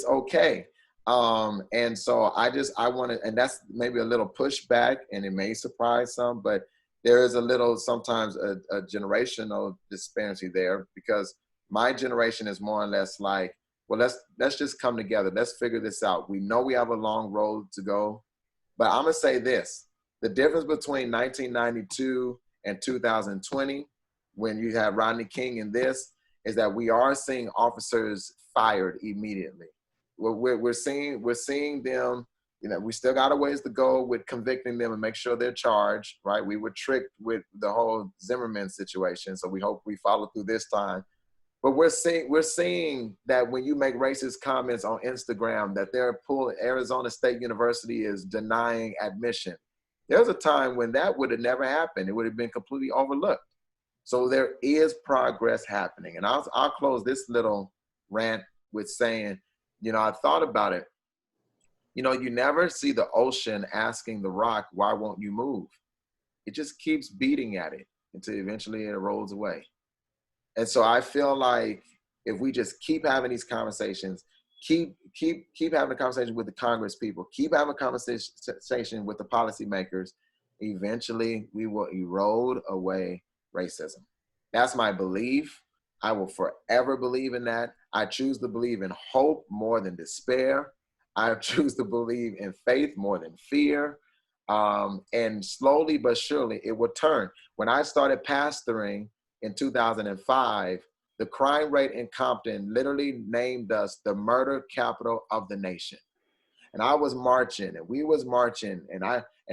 B: okay. And so I want to, and that's maybe a little pushback, and it may surprise some, but there is a little, sometimes a generational disparity there, because my generation is more or less like, well, let's just come together. Let's figure this out. We know we have a long road to go, but I'm gonna say this: the difference between 1992 and 2020, when you have Rodney King in this, is that we are seeing officers fired immediately. We're seeing them. We still got a ways to go with convicting them and make sure they're charged, right? We were tricked with the whole Zimmerman situation, so we hope we follow through this time. But we're seeing that when you make racist comments on Instagram, that Arizona State University is denying admission. There's a time when that would have never happened. It would have been completely overlooked. So there is progress happening. And I'll close this little rant with saying, I thought about it. You never see the ocean asking the rock, "Why won't you move?" It just keeps beating at it until eventually it rolls away. And so I feel like if we just keep having these conversations, keep having a conversation with the Congress people, keep having a conversation with the policymakers, eventually we will erode away racism. That's my belief. I will forever believe in that. I choose to believe in hope more than despair. I choose to believe in faith more than fear. And slowly but surely it will turn. When I started pastoring in 2005, the crime rate in Compton literally named us the murder capital of the nation. And I was marching, and we was marching, and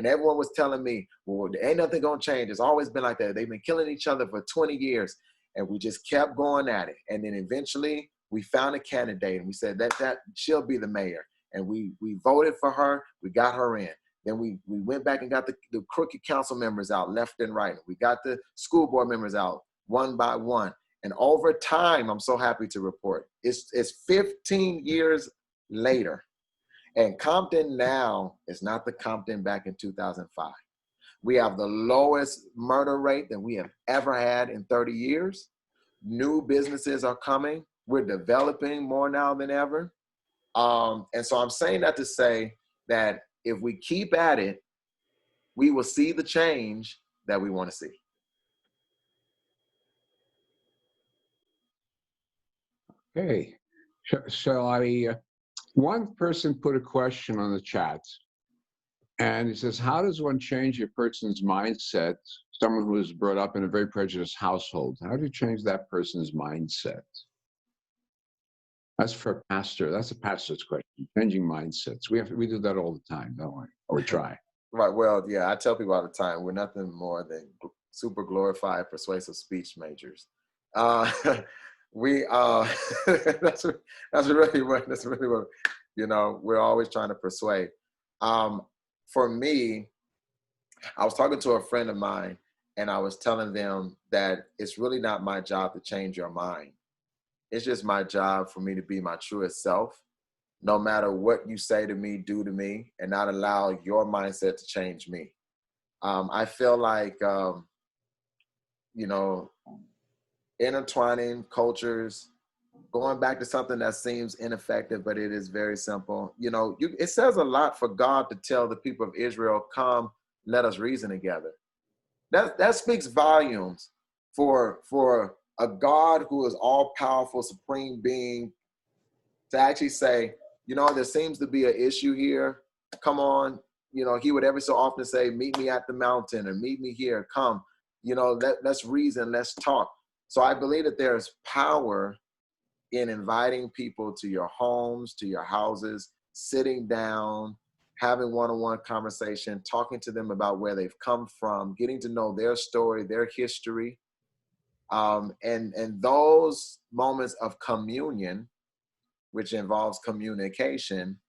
B: everyone was telling me, well, there ain't nothing gonna change. It's always been like that. They've been killing each other for 20 years. And we just kept going at it. And then eventually we found a candidate, and we said that she'll be the mayor. And we voted for her, we got her in. Then we went back and got the crooked council members out left and right. We got the school board members out one by one. And over time, I'm so happy to report, it's 15 years later. And Compton now is not the Compton back in 2005. We have the lowest murder rate that we have ever had in 30 years. New businesses are coming. We're developing more now than ever. And so I'm saying that to say that if we keep at it, we will see the change that we want to see.
A: Okay, shall I? One person put a question on the chat, and he says, how does one change a person's mindset, someone who was brought up in a very prejudiced household? How do you change that person's mindset? That's for a pastor. That's a pastor's question, changing mindsets. We do that all the time, don't we? Or we try. Right,
B: well, yeah, I tell people all the time, we're nothing more than super glorified persuasive speech majors. That's really what, you know, we're always trying to persuade. For me, I was talking to a friend of mine, and I was telling them that it's really not my job to change your mind. It's just my job for me to be my truest self, no matter what you say to me, do to me, and not allow your mindset to change me. I feel like, you know, intertwining cultures, going back to something that seems ineffective, but it is very simple. You know, it says a lot for God to tell the people of Israel, come, let us reason together. That speaks volumes for a God who is all powerful, supreme being, to actually say, you know, there seems to be an issue here. Come on. You know, he would every so often say, meet me at the mountain, or meet me here, come, you know, let's reason, let's talk. So I believe that there's power in inviting people to your homes, to your houses, sitting down, having one-on-one conversation, talking to them about where they've come from, getting to know their story, their history. And those moments of communion, which involves communication,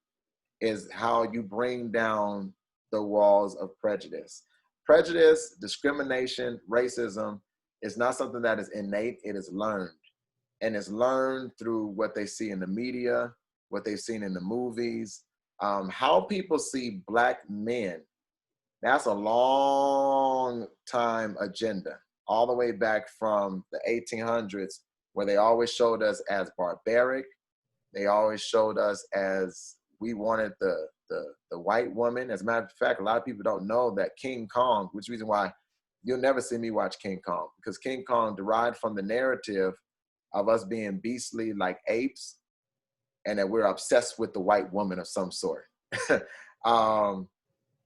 B: is how you bring down the walls of prejudice. Prejudice, discrimination, racism is not something that is innate, it is learned. And it's learned through what they see in the media, what they've seen in the movies, how people see Black men. That's a long time agenda, all the way back from the 1800s, where they always showed us as barbaric. They always showed us as we wanted the white woman. As a matter of fact, a lot of people don't know that King Kong, which is the reason why you'll never see me watch King Kong, because King Kong derived from the narrative of us being beastly like apes, and that we're obsessed with the white woman of some sort.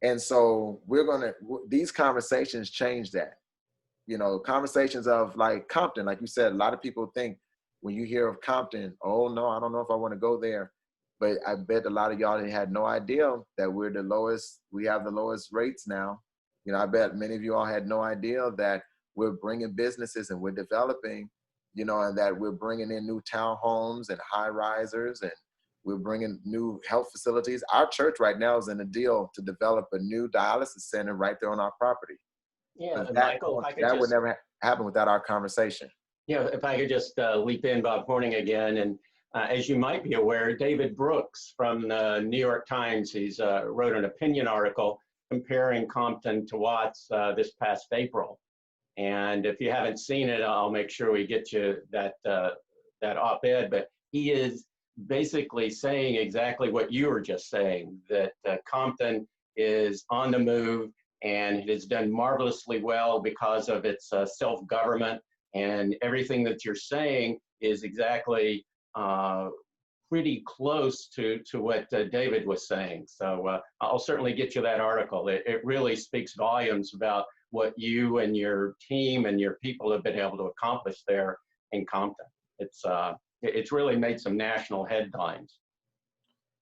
B: And so these conversations change that. You know, conversations of like Compton, like you said, a lot of people think when you hear of Compton, oh no, I don't know if I want to go there. But I bet a lot of y'all had no idea that we have the lowest rates now. You know, I bet many of you all had no idea that we're bringing businesses and we're developing, you know, and that we're bringing in new townhomes and high risers, and we're bringing new health facilities. Our church right now is in a deal to develop a new dialysis center right there on our property.
F: Yeah,
B: Michael, that would never happen without our conversation.
F: Yeah, if I could just leap in, Bob Horning again. And as you might be aware, David Brooks from the New York Times, he's wrote an opinion article comparing Compton to Watts this past April. And if you haven't seen it, I'll make sure we get you that op-ed. But he is basically saying exactly what you were just saying, that Compton is on the move. and it has done marvelously well because of its self-government, and everything that you're saying is exactly pretty close to what David was saying. So I'll certainly get you that article. It really speaks volumes about what you and your team and your people have been able to accomplish there in Compton. It's really made some national headlines.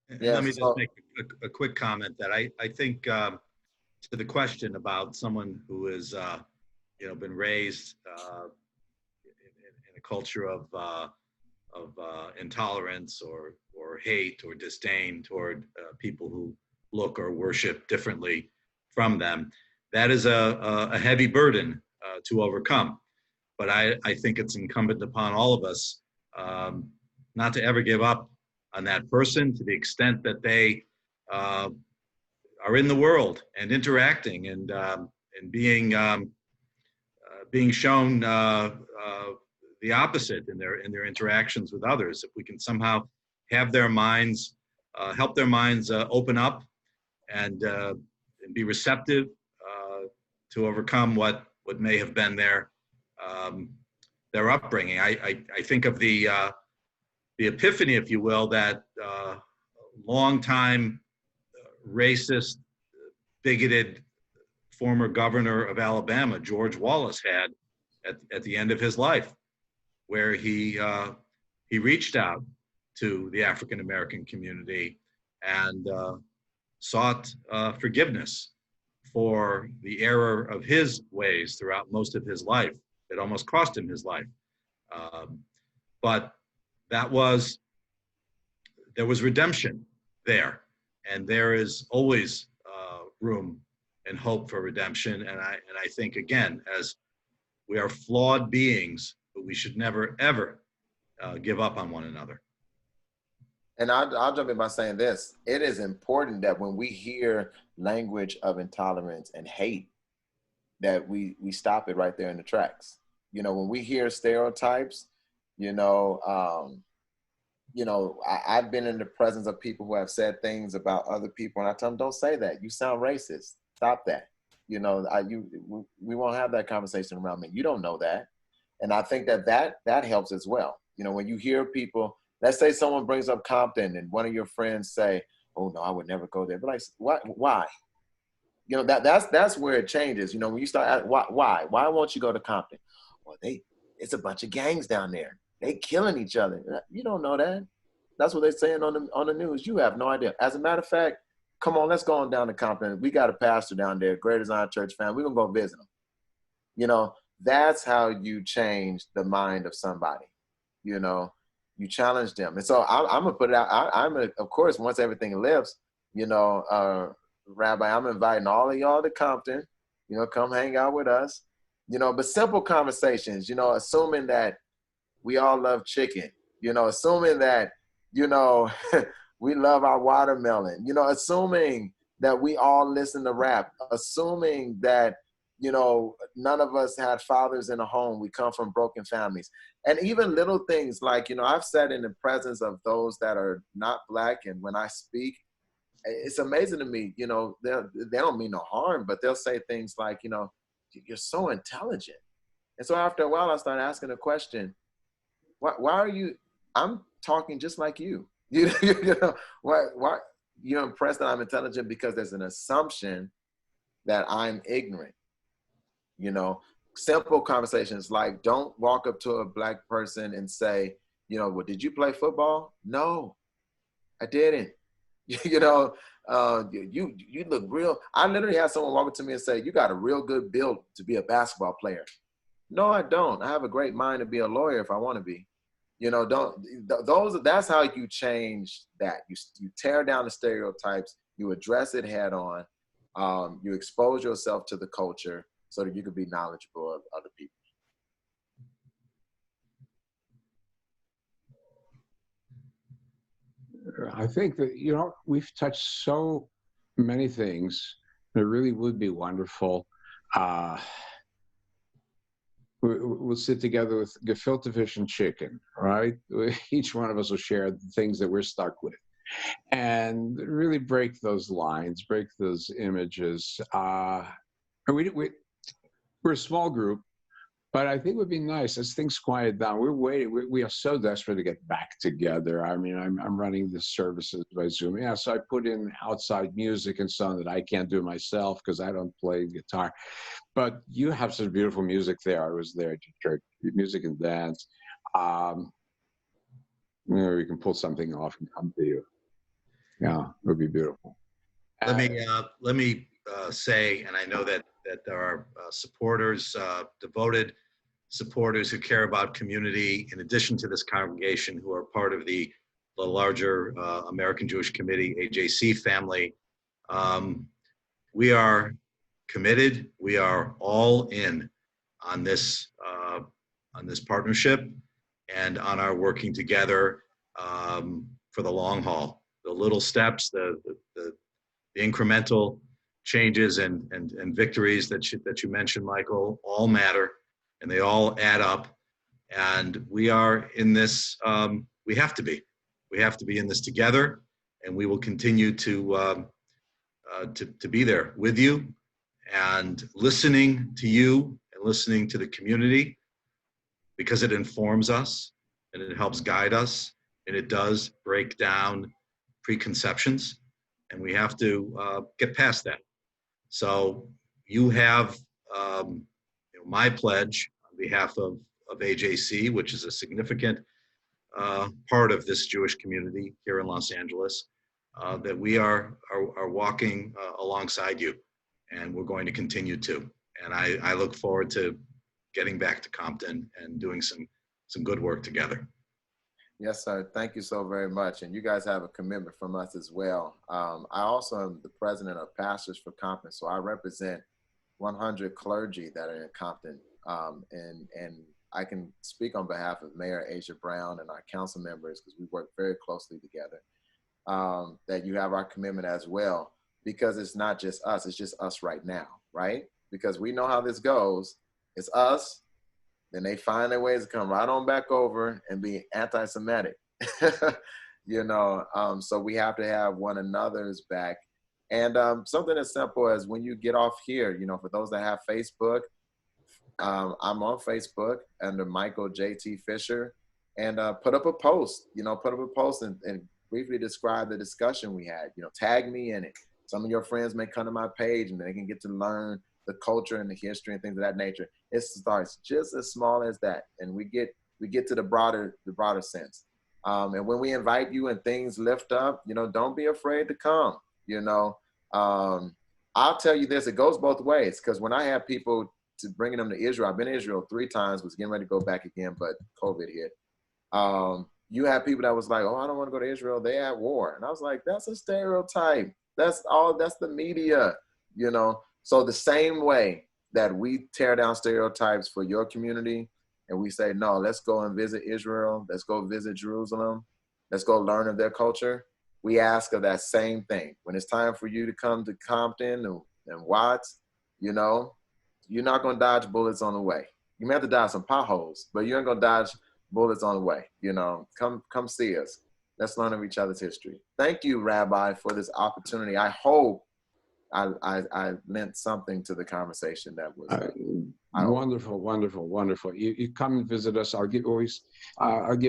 C: Let me just make a quick comment that I think to the question about someone who has been raised in a culture of intolerance or hate or disdain toward people who look or worship differently from them. That is a heavy burden to overcome. But I think it's incumbent upon all of us not to ever give up on that person to the extent that they are in the world and interacting and being shown the opposite in their interactions with others. If we can somehow have their minds, help their minds open up and be receptive to overcome what may have been their upbringing. I think of the epiphany, if you will, that longtime racist, bigoted former governor of Alabama, George Wallace, had at the end of his life, where he reached out to the African American community and sought forgiveness for the error of his ways throughout most of his life. It almost cost him his life. But there was redemption there, and there is always room and hope for redemption. And I think, again, as we are flawed beings, but we should never ever give up on one another.
B: And I'll jump in by saying this: it is important that when we hear language of intolerance and hate, that we stop it right there in the tracks. When we hear stereotypes, I've been in the presence of people who have said things about other people, and I tell them, don't say that. You sound racist. Stop that. We won't have that conversation around me. You don't know that. And I think that helps as well. When you hear people, let's say someone brings up Compton and one of your friends say, oh no, I would never go there. But like, what? Why? That's where it changes. When you start, why won't you go to Compton? Well, it's a bunch of gangs down there. They killing each other. You don't know that. That's what they're saying on the news. You have no idea. As a matter of fact, come on, let's go on down to Compton. We got a pastor down there, Greater Zion Church fan. We're gonna go visit him. That's how you change the mind of somebody. You challenge them. And so I'm gonna put it out. Of course, once everything lifts, Rabbi, I'm inviting all of y'all to Compton. Come hang out with us. But simple conversations. Assuming that we all love chicken. Assuming that we love our watermelon. Assuming that we all listen to rap. Assuming that none of us had fathers in the home. We come from broken families. And even little things like, I've sat in the presence of those that are not Black, and when I speak, it's amazing to me, they don't mean no harm, but they'll say things like, you're so intelligent. And so after a while, I started asking a question, why are you, I'm talking just like you. Why you're impressed that I'm intelligent? Because there's an assumption that I'm ignorant. Simple conversations like, don't walk up to a Black person and say, well, did you play football? No, I didn't. You look real. I literally had someone walk up to me and say, you got a real good build to be a basketball player. No, I don't. I have a great mind to be a lawyer if I want to be. That's how you change that. You tear down the stereotypes, you address it head on, you expose yourself to the culture so that you can be knowledgeable of other people.
A: I think that, we've touched so many things. It really would be wonderful. We'll sit together with gefilte fish and chicken, right? Each one of us will share the things that we're stuck with and really break those lines, break those images. And we're a small group, but I think it would be nice as things quiet down. We're waiting. We are so desperate to get back together. I mean, I'm running the services by Zoom. Yeah, so I put in outside music and so on that I can't do myself because I don't play guitar. But you have such beautiful music there. I was there at your church, music and dance. We can pull something off and come to you. Yeah, it would be beautiful.
C: Let me say, and I know that there are supporters, devoted supporters who care about community, in addition to this congregation, who are part of the larger American Jewish Committee, AJC family. We are committed. We are all in on this partnership and on our working together for the long haul. The little steps, the incremental changes and victories that you mentioned, Michael, all matter, and they all add up. And we are in this. We have to be. We have to be in this together, and we will continue to be there with you and listening to you and listening to the community, because it informs us and it helps guide us, and it does break down preconceptions, and we have to get past that. So you have my pledge on behalf of AJC, which is a significant part of this Jewish community here in Los Angeles, that we are walking alongside you, and we're going to continue to. And I look forward to getting back to Compton and doing some good work together.
B: Yes, sir. Thank you so very much. And you guys have a commitment from us as well. I also am the president of Pastors for Compton, so I represent 100 clergy that are in Compton. And I can speak on behalf of Mayor Asia Brown and our council members, because we work very closely together, that you have our commitment as well, because it's not just us, it's just us right now, right? Because we know how this goes. It's us, then they find their ways to come right on back over and be anti-Semitic, so we have to have one another's back. And something as simple as when you get off here, for those that have Facebook, I'm on Facebook under Michael J.T. Fisher, and put up a post, and briefly describe the discussion we had, tag me in it. Some of your friends may come to my page and they can get to learn the culture and the history and things of that nature. It starts just as small as that, and we get to the broader sense. And when we invite you and things lift up, don't be afraid to come. I'll tell you this: it goes both ways. Because when I have people to bringing them to Israel, I've been to Israel 3 times, was getting ready to go back again, but COVID hit. You have people that was like, "Oh, I don't want to go to Israel. They at war," and I was like, "That's a stereotype. That's the media." So the same way that we tear down stereotypes for your community and we say, no, let's go and visit Israel. Let's go visit Jerusalem. Let's go learn of their culture. We ask of that same thing. When it's time for you to come to Compton and Watts, you're not going to dodge bullets on the way. You may have to dodge some potholes, but you ain't going to dodge bullets on the way. Come see us. Let's learn of each other's history. Thank you, Rabbi, for this opportunity. I hope I lent something to the conversation that was wonderful.
A: You come and visit us. I'll give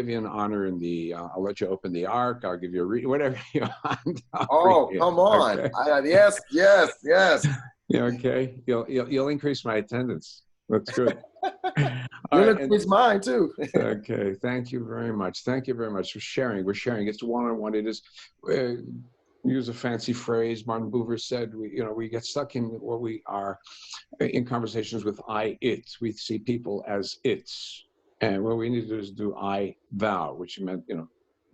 A: you an honor in the. I'll let you open the ark. I'll give you a read, whatever you want.
B: Come on! Okay. Yes.
A: Yeah, okay. You'll increase my attendance. That's good.
B: You'll increase mine too.
A: Okay. Thank you very much. Thank you very much for sharing. We're sharing. It's one-on-one. It is. Use a fancy phrase. Martin Buber said, we get stuck in what we are in conversations with it. We see people as it's. And what we need to do is do I, thou, which meant,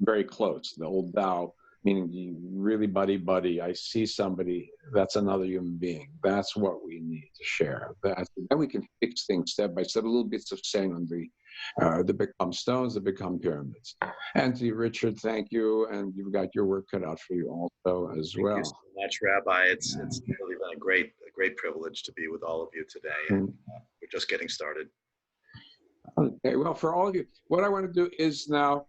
A: very close. The old thou, meaning you really buddy. I see somebody, that's another human being. That's what we need to share. Then we can fix things step by step, little bits of sand on they become stones, they become pyramids. And to you, Richard, thank you. And you've got your work cut out for you also as well.
C: Thank you so much, Rabbi. It's really been a great privilege to be with all of you today. And we're just getting started.
A: Okay, well, for all of you, what I want to do is now,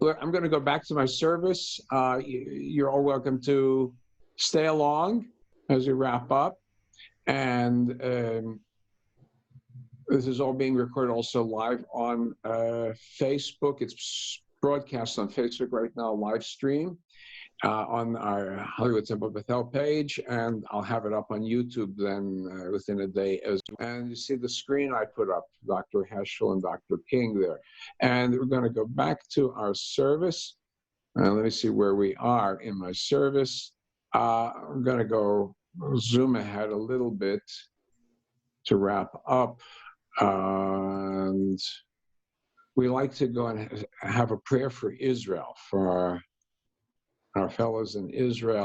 A: I'm going to go back to my service. You're all welcome to stay along as we wrap up. And this is all being recorded also live on Facebook. It's broadcast on Facebook right now, live stream on our Hollywood Temple Bethel page, and I'll have it up on YouTube then within a day as well. And you see the screen I put up, Dr. Heschel and Dr. King there. And we're going to go back to our service. Let me see where we are in my service. I'm going to go zoom ahead a little bit to wrap up. And we like to go and have a prayer for Israel, for our fellows in Israel.